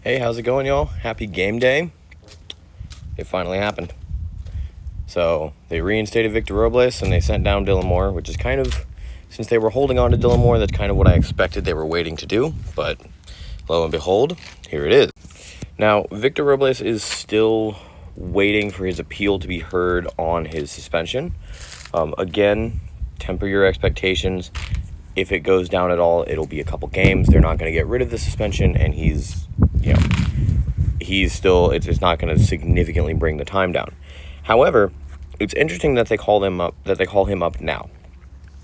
Hey, how's it going, y'all? Happy game day. It finally happened. So they reinstated Victor Robles and they sent down Dylan Moore, which is kind of, since they were holding on to Dylan Moore, that's kind of what I expected they were waiting to do. But lo and behold, here it is. Now, Victor Robles is still waiting for his appeal to be heard on his suspension. Again, temper your expectations. If it goes down at all, it'll be a couple games. They're not going to get rid of the suspension, and he's still, it's not going to significantly bring the time down. However, it's interesting that they call him up now,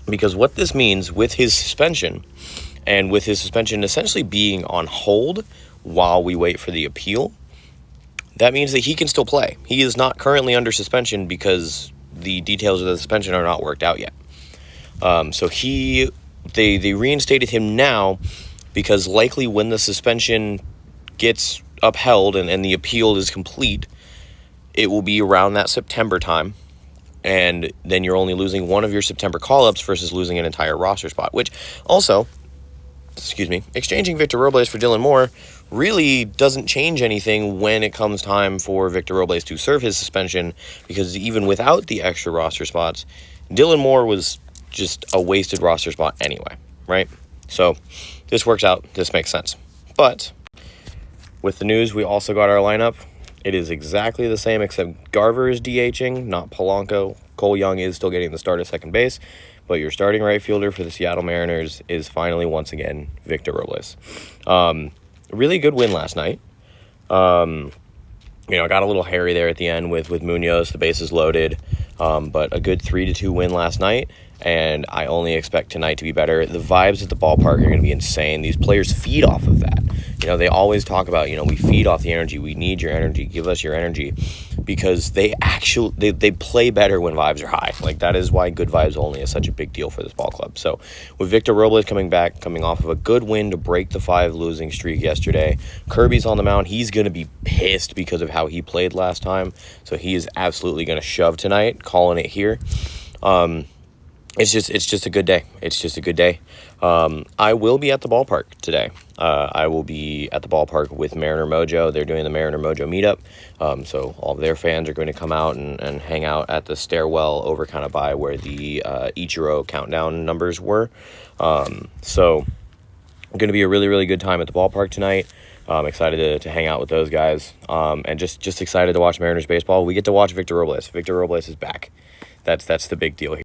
because what this means with his suspension, and with his suspension essentially being on hold while we wait for the appeal, that means that he can still play. He is not currently under suspension because the details of the suspension are not worked out yet. So they reinstated him now because likely when the suspension gets upheld and the appeal is complete, it will be around that September time, and then you're only losing one of your September call-ups versus losing an entire roster spot, which also, exchanging Victor Robles for Dylan Moore really doesn't change anything when it comes time for Victor Robles to serve his suspension, because even without the extra roster spots, Dylan Moore was just a wasted roster spot anyway, right? So this works out. This makes sense. But with the news, we also got our lineup. It is exactly the same, except Garver is DHing, not Polanco. Cole Young is still getting the start at second base, but your starting right fielder for the Seattle Mariners is finally, once again, Victor Robles. Really good win last night. Got a little hairy there at the end with Munoz, the bases loaded, but a good 3-2 win last night, and I only expect tonight to be better. The vibes at the ballpark are going to be insane. These players feed off of that. They always talk about, we feed off the energy. We need your energy. Give us your energy, because they play better when vibes are high. Like, that is why good vibes only is such a big deal for this ball club. So with Victor Robles coming back, coming off of a good win to break the 5 losing streak yesterday, Kirby's on the mound. He's going to be pissed because of how he played last time. So he is absolutely going to shove tonight, calling it here. It's just a good day. It's just a good day. I will be at the ballpark today. I will be at the ballpark with Mariner Mojo. They're doing the Mariner Mojo meetup. So all of their fans are going to come out and hang out at the stairwell over kind of by where the Ichiro countdown numbers were. So going to be a really, really good time at the ballpark tonight. I'm excited to hang out with those guys. And just excited to watch Mariners baseball. We get to watch Victor Robles. Victor Robles is back. That's the big deal here.